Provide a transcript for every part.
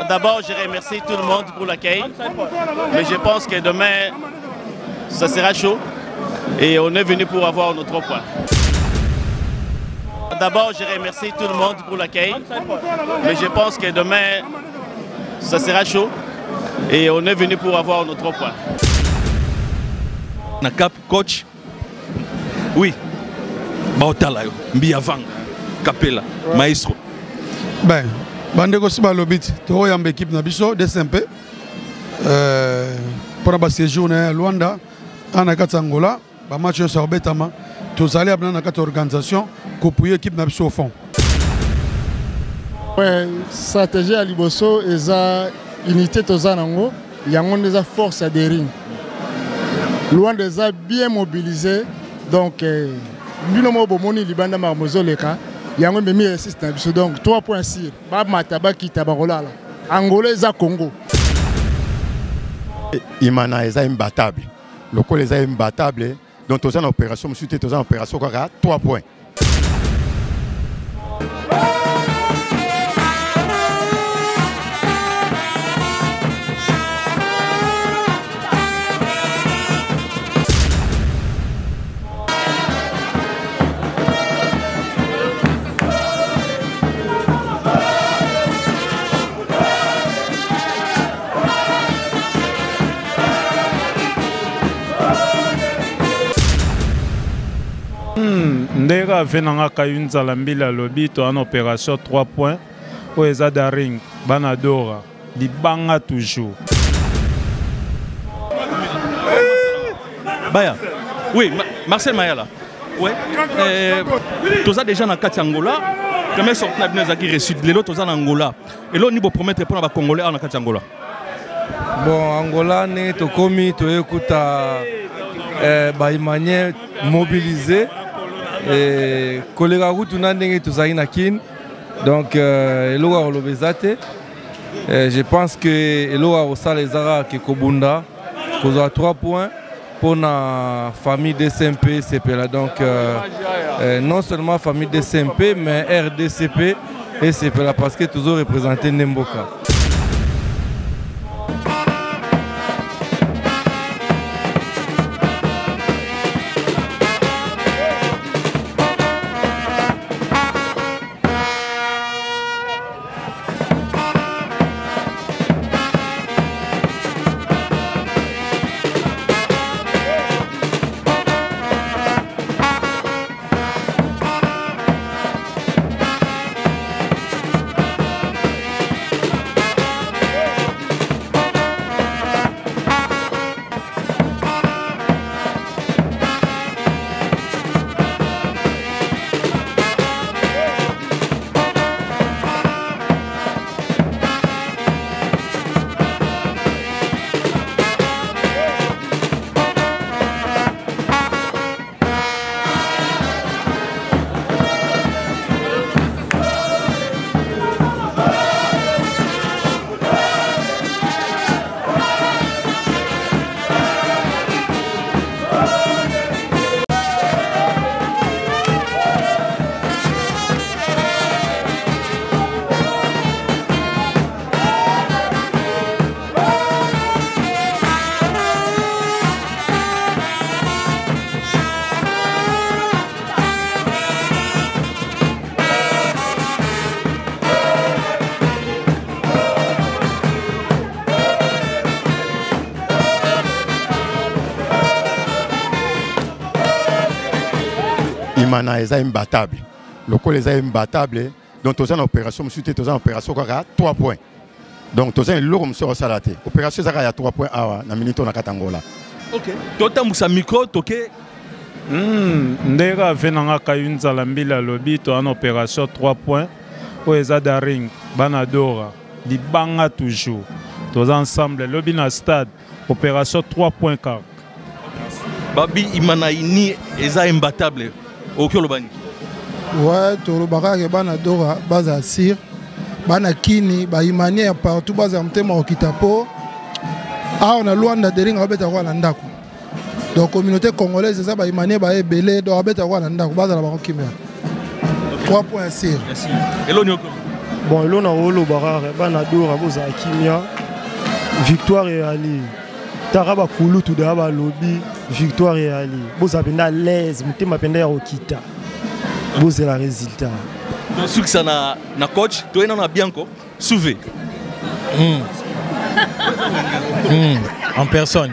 D'abord, je remercie tout le monde pour l'accueil, mais je pense que demain, ça sera chaud et on est venu pour avoir nos 3 points. D'abord, je remercie tout le monde pour l'accueil, mais je pense que demain, ça sera chaud et on est venu pour avoir nos 3 points. Nakap, coach. Oui. Baotalayo, Mbiavang, Capella, Maestro. Ben, bandeko si balobiti, to yamba équipe na biso DSMP. Pour ba séjour na Luanda, en kati Angola, ba match yo sa betama, to zali abna na kati organisation ko pouye équipe na biso au fond. Ouais, stratégie à Liboso eza unité tozanango, yango neza force à des rings. Luanda eza bien mobilisé, donc binomo bomoni libanda marmozoleka. Yango memi assist na biso donc 3 points sur ba mataba kita bakolala Angola eza Congo. Imana eza imbattable. Lokol eza imbattable. Donc toza na opération musuite toza na opération kaka 3 points. Ndega venanga kayunza la mbila lobito en opération 3 points au Ezada Ring Banadora libanga toujours. Baya. Oui, Marcel Mayala. Ouais. Tous a déjà dans Kati Angola. Quand même sorti na bineza qui reçu les autres en Angola. Et là on niveau promettre pour les Congolais en Kati Angola. Bon, Angola ne to komi to écouta baimanye mobilisé. Et collègue Routuna ndenge tozali na kin donc eloka olobezate je pense que eloka osala ezara ke kobunda kozwa 3 points pour la famille DSMP CP donc non seulement famille DSMP mais RDCP et CP là parce que toujours représenté Nemboka. Imana eza imbattable. Lokol eza imbattable. Donc toza na opération musuite toza na opération kaka 3 points. Donc toza eloko musoro salate. Opération zaka ya 3 points awa na minute na Katangola. OK. Tota musa micro toke. Ndega venanga kayunza la mbila lobito en opération 3 points au Ezada Ring Banadora libanga toujours. Tous ensemble lobby na stade opération 3 points car. Babi Imana ini eza imbattable. OK lobani. Ouais, toro bakake Banadora baza sir. Bana kini ba imanie partout baza mtema okitapo. Ah on a Luanda de Ring abeta kwa ndako. Donc communauté congolaise ça ba imanie ba ebele do abeta kwa ndako baza la ba kimia. 3 points sir. Merci. Elonio. Bon, là on a Olo Barare, Banadora, Boza Kimia, Victoire et Ali. Taraba Koulou tout d'abord lobby, Victoire et Ali. Boza Benda l'aise, Moutima Benda Rokita. Boza la résultat. Donc ce que ça na coach, toi on a bien quoi, souvé. En personne.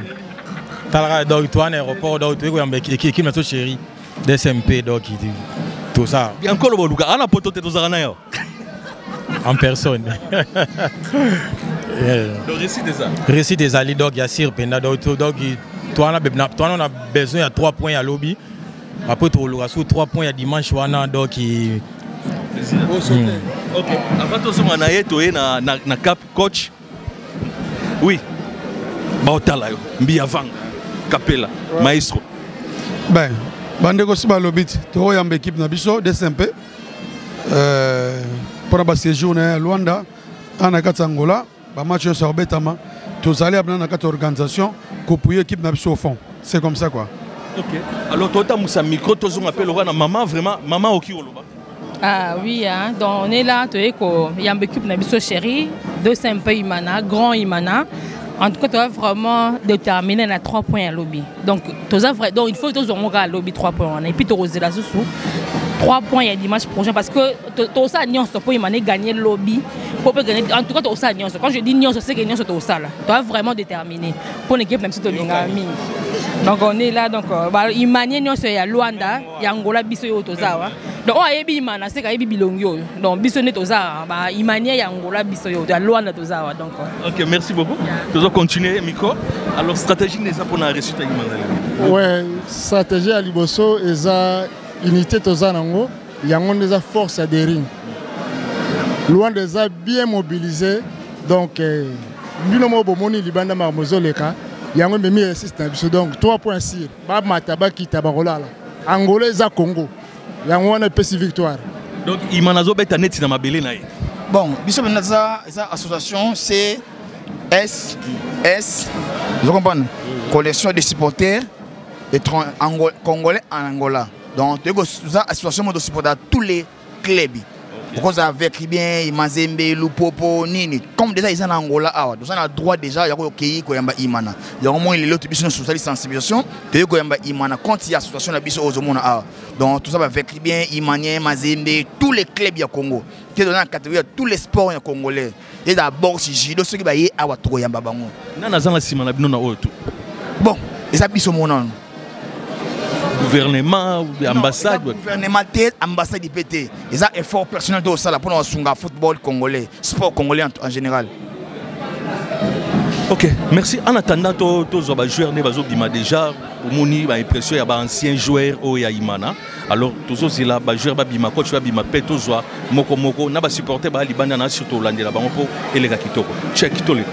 Talra donc toi en aéroport donc tu es qui notre chéri DSMP donc tout ça. Bien encore le Luka, ana poto te tozana yo. En personne. Le récit des Ali. Récit des Ali donc Yassir Penda donc toi on a besoin de 3 points à lobby. Après tu auras sous 3 points à dimanche wana donc OK. Avant tout ça on a été na cap coach. Oui. Baotala yo, Mbiavanga, Capella, Maestro. Ben, bandeko si balobiti, to yamba équipe na biso DSMP. Pour ba séjour na Luanda, ana Angola, ba match sur Betama, tous allés na quatre organisation, copuyer équipe na biso au fond. C'est comme ça quoi. OK. Alors toi Moussa micro to on appelle na maman vraiment maman Okioloba. Ah oui hein, donc on est là to eko yamba équipe na biso chéri, DSMP Imana, grand Imana. En tout cas, tu as vraiment déterminé à 3 points à lobby. Donc, il faut que tu aies à lobby 3 points. Et puis, tu as là sous 3 points il dimanche prochain. Parce que tu as gagner le lobby. En tout cas, tu as quand je dis Nyon, c'est que Nyon, tu as vraiment déterminé. Pour une équipe, même si tu as mis. Donc, on est là. Donc, il manie Nyon, il y a Luanda, il y a Angola, Bisso et Otozawa. Donc, on a Imana, c'est qu'il y a Bilongyo. Donc, Bisso et Otozawa, il manie il y a Angola, Bisso et Luanda, Otozawa. OK, merci beaucoup. Nous allons continuer, Miko. Alors, stratégie n'est pas pour la réussite à Imana. Oui, stratégie à Liboso, et ça, unité Tozanango, il y a une force à des rings. Loin des a bien mobilisé, donc, Binomo Bomoni, Libanda Marmozoleka, il y a un même assistant. Donc, 3.6, Bab Matabaki Tabarola, Angolais à Congo. Il y a une petite victoire. Donc, Imanazo est un état dans ma belle. Bon, Bissot Benaza, association, c'est vous comprenez, collection de supporters congolais en Angola. Donc, nous avons association de supporters tous les clubs. Parce avec bien, Mazembe, Lupopo, Nini. Comme déjà ils sont en Angola, nous avons le droit déjà de accueillir Koyamba Imana. Il y a au moins les autres bisous sur la sensibilisation de Koyamba Imana quand il y a association de bisous aux hommes. Donc tout ça avec bien, Imanien, Mazembe, tous les clubs du Congo. Qui est dans la catégorie tous les sports congolais. Et d'abord si judo ceux qui va y avoir Koyamba Bango. Nana Simana Binona Oto. Bon, et ça bisous mon nom. Gouvernement, ambassade. Gouvernement, ambassade IPT. Ils ont un effort personnel de ça pour nous football congolais, sport congolais en général. OK, merci. En attendant, tous les joueurs ne déjà moni impression ya ba ancien joueur o ya Imana. Alors tous aussi là ba joueur ba bima coach ba bima peto zwa moko na ba supporter ba libanda na surtout landela bango po elega kitoko. Check kitole.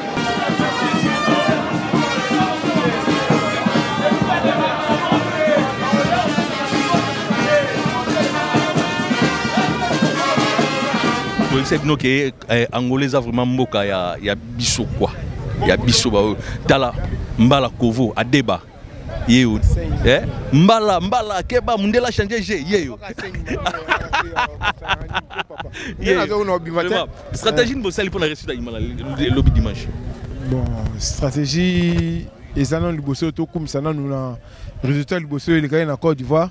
C'est que Angolais a vraiment mboka ya biso quoi. Ya biso ba tala mbala kovo a débat. Yeo. Mbala keba mundela changer je yeo. Stratégie de Bossali pour la réussite d'Imana le lobby dimanche. Bon, stratégie ezana liboso to comme ça nous na résultat liboso il gagne en Côte d'Ivoire.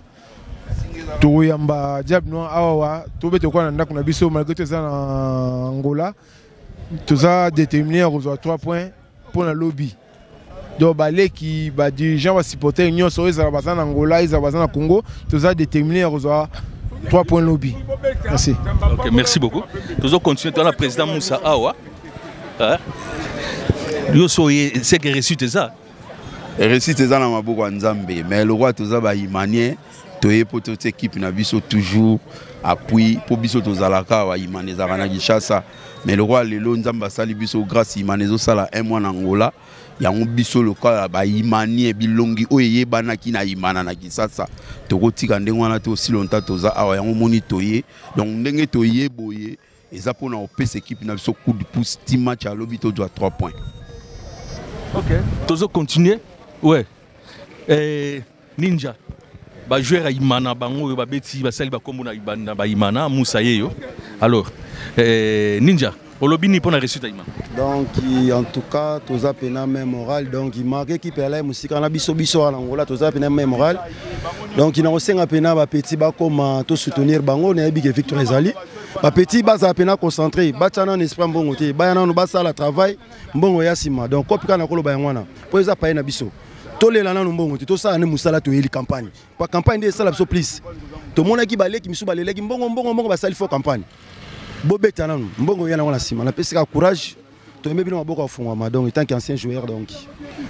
To yamba diable no awa to beto kwa ndako na biso malgré tout ça en Angola tout ça déterminé à recevoir 3 points pour le lobby. Donc les qui dirigeants va supporter union sur les en Angola, ils en Congo, tout ça déterminé à recevoir 3 points lobby. Merci. OK, merci beaucoup. Nous allons continuer dans la président Moussa Awa. Yo soyez c'est que réussite ça. Réussite ça na maboko nzambe mais le roi tout ça ba imanien toye pour toute équipe na biso toujours appui pour biso tozalaka wa imaneza kana Kinshasa mais le roi lelo nzamba sali biso grâce imanezo sala un mois en Angola ya ngo biso loka ba imanie bilongi oyeye banaki na imana na Kinshasa tokotika ndengwana to si longtemps toza awa ya ngo moni toye donc ndenge toye boye eza pona opesa équipe na biso coup de pouce team match à lobby to doit 3 points. OK, tozo continuer. Ouais. Ninja ba joueur à Imana bango ba beti ba sali ba kombo na Ibanda ba Imana Moussa yeyo. Alors Ninja, au lobby ni pour la réussite. Donc en tout cas, tous a pena même moral. Donc il marque équipe là musique en biso en Angola, tous a pena même moral. Donc il n'a aussi un pena ba petit ba comme tout soutenir bango na bi que victoire ezali. Ba petit ba za pena concentré, ba tana en esprit mbongo te, ba yana no ba sala travail mbongo ya sima. Donc kopika na kolo ba ngwana. Po eza pa na biso. Tolela na mbongo te, to sala ne musala to eli campagne. Pa campagne de sala biso please. To mona ki balé ki misu balé ki mbongo ba sali fo campagne. Bobeta nanu mbongo yana wana sima na pesika courage to embe bino maboko afungwa donc tant qu'ancien joueur donc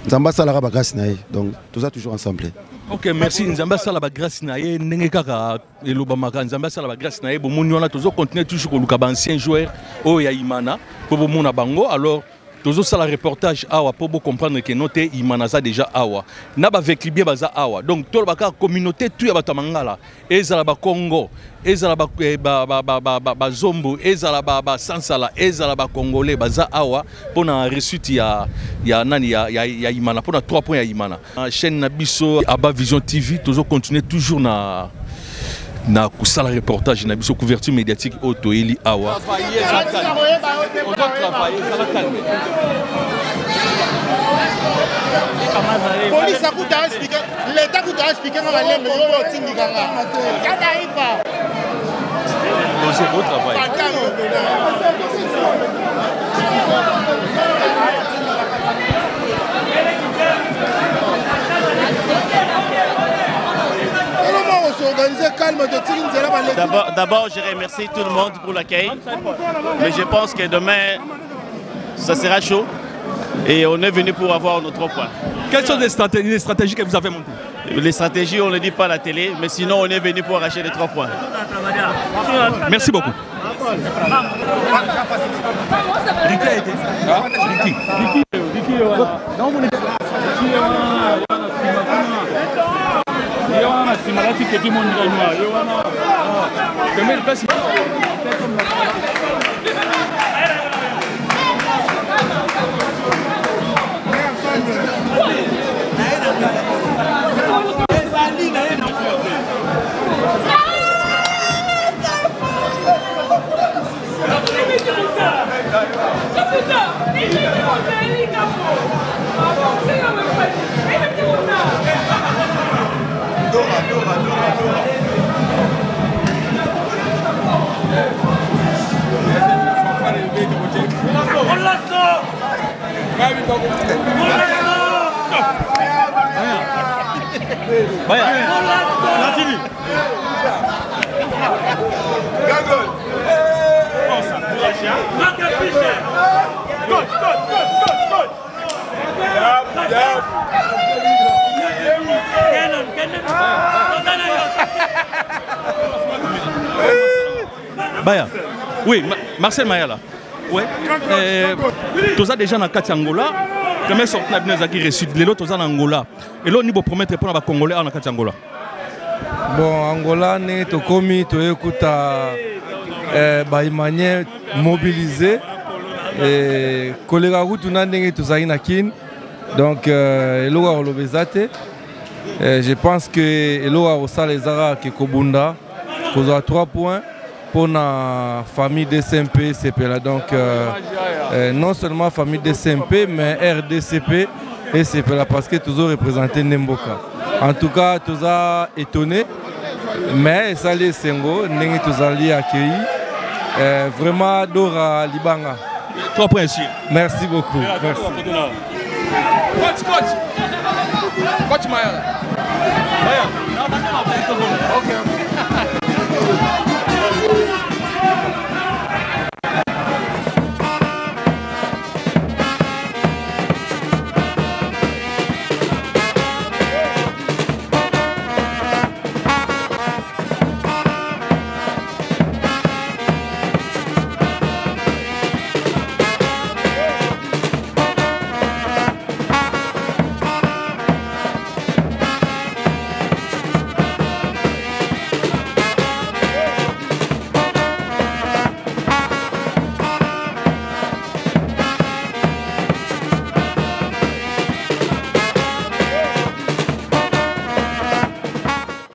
Nzamba sala ba grâce na donc tout ça toujours ensemble. OK, merci Nzamba sala ba grâce na ye ndenge kaka eloba maka Nzamba sala ba grâce na ye bo moni wana toujours continuer toujours ko luka ba ancien joueur o ya Imana po bo mona bango alors toujours ça la reportage awa pour vous comprendre que notre Imanaza déjà awa na ba vekli bien baza awa donc tout la communauté tout ya batamangala ezala ba Congo ezala ba Zombo ezala ba Sansala ezala ba Congolais baza awa pour na réussite ya nani ya Imana pour na 3 points ya Imana chaîne na biso Aba Vision TV toujours continuer toujours na kusala reportage na biso couverture médiatique auto eli awa on doit travailler ça va calmer police a coûté expliquer l'état coûte expliquer dans la langue de Tingikanga ça n'arrive pas donc c'est beau travail D'abord, je remercie tout le monde pour l'accueil. Mais je pense que demain, ça sera chaud. Et on est venu pour avoir nos 3 points. Quelles sont les stratégies que vous avez montées? Les stratégies, on ne le dit pas à la télé. Mais sinon, on est venu pour arracher les 3 points. Merci beaucoup. Baya. Oui, Marcel Mayala. Oui. Tous déjà dans Kati Angola. Quand sorti na bino qui reçu les autres en Angola. Et là on peut promettre pour les Congolais en Kati Angola. Bon, Angola ne to komi to écouta baimanye mobilisé et kolega rutu na ndenge to zaina kin. Donc eloa olobezate. Je pense que eloa osala ezara ke kobunda kozo 3 points pour la famille DCMP CP. Donc non seulement famille DCMP mais RDCP et CP là parce que toujours représenté Nemboka. En tout cas, tous a étonné mais ça les Sengo n'engi tous ali accueilli vraiment Dora Libanga. 3 points ici. Merci beaucoup. Merci. Coach Mayala. Okay.